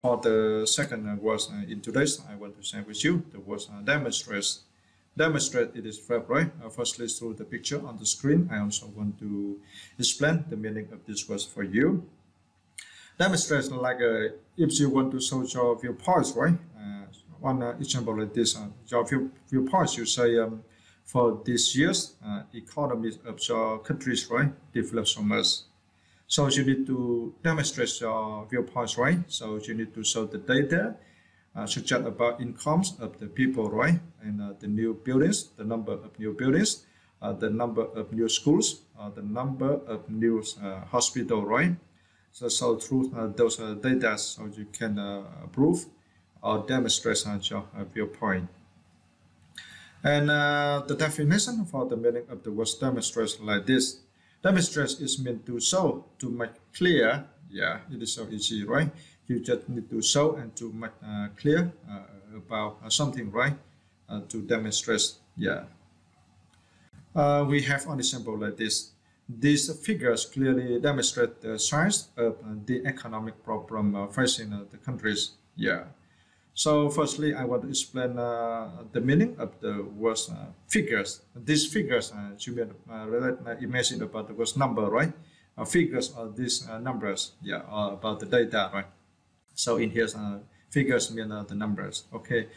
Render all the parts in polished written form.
For the second word in today's, I want to share with you the word demonstrate. Demonstrate, it is verb, right? Firstly, through the picture on the screen, I also want to explain the meaning of this word for you. Demonstrate like if you want to show your viewpoints, right? One example like this, your viewpoints, you say for this year's economy of your countries, right, develop so much. So you need to demonstrate your viewpoints, right? So you need to show the data, such as about incomes of the people, right? And the new buildings, the number of new buildings, the number of new schools, the number of new hospital, right? So through those data, so you can prove or demonstrate your viewpoint. And the definition for the meaning of the word demonstrate like this. Demonstrate is meant to show, to make clear. Yeah, it is so easy, right? You just need to show and to make clear about something, right? To demonstrate. Yeah. We have an example like this. These figures clearly demonstrate the size of the economic problem facing the countries. Yeah. So firstly, I want to explain the meaning of the word figures. These figures, you may imagine about the word number, right? Figures are these numbers, yeah, about the data, right? So in here, figures mean the numbers. Okay,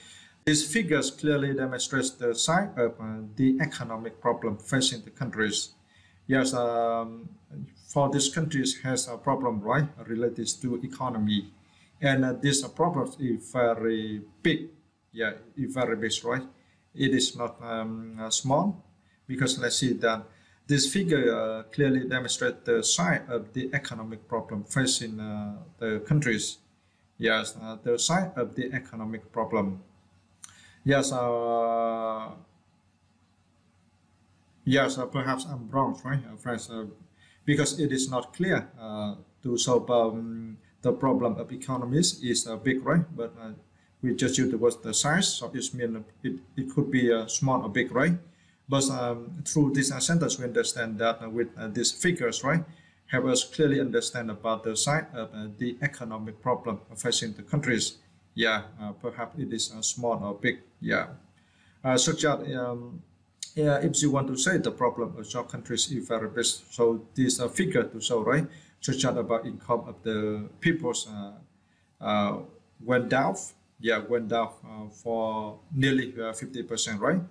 these figures clearly demonstrate the size of the economic problem facing the countries. Yes, for these countries has a problem, right, related to economy. And this problem is very big. Yeah, it's very big, right? It is not small, because let's see that this figure clearly demonstrates the size of the economic problem facing the countries. Yes, the size of the economic problem. Yes, yes, perhaps I'm wrong, right, friends? Because it is not clear to solve the problem of economies is big, right? But we just use the word the size, so it means it could be small or big, right? But through this sentence, we understand that with these figures, right, help us clearly understand about the size of the economic problem facing the countries. Yeah, perhaps it is small or big. Yeah, such as yeah, if you want to say the problem of your countries is very big, so this figure to show, right, such as about income of the peoples went down, yeah, went down for nearly 50%, right?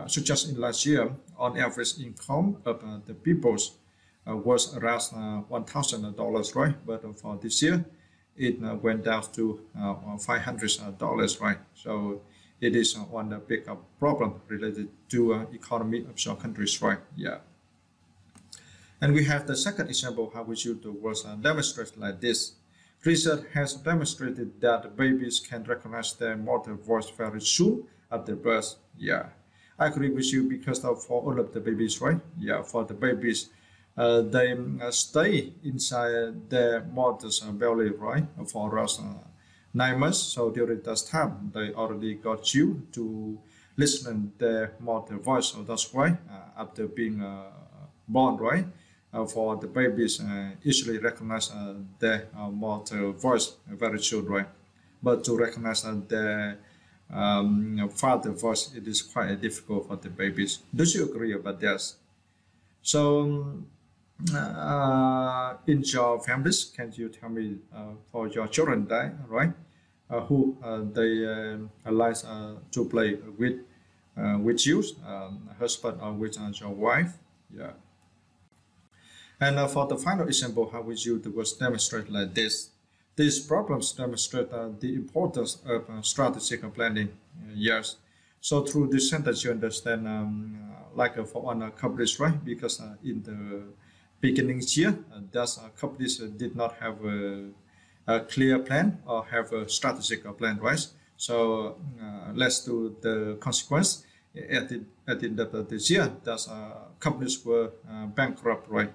Such as in last year, on average income of the peoples was around $1,000, right? But for this year, it went down to $500, right? So it is one big problem related to economy of some countries, right? Yeah. And we have the second example how we should the words demonstrate like this. Research has demonstrated that babies can recognize their mother voice very soon after birth. Yeah, I agree with you because for all of the babies, right? Yeah, for the babies, they stay inside their mother's belly, right, for us 9 months. So during that time, they already got you to listen their mother voice. So that's why after being born, right? For the babies easily recognize their mother voice very soon, right? But to recognize their father voice, it is quite difficult for the babies. Do you agree about this? So in your families, can you tell me for your children, right? Who they like to play with you, husband or with your wife? Yeah. And for the final example, how we use the words demonstrate like this. These problems demonstrate the importance of strategic planning. Yes. So through this sentence, you understand, like for one companies, right? Because in the beginning year, those companies did not have a clear plan or have a strategic plan, right? So let's do the consequence. At the end of this year, those companies were bankrupt, right?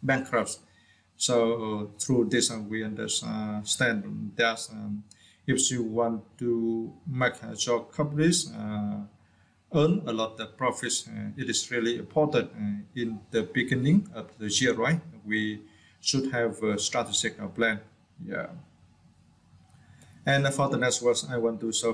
Bankrupt. So through this, we understand that if you want to make your companies earn a lot of profits, it is really important in the beginning of the year, right? We should have a strategic plan. Yeah. And for the next words, I want to show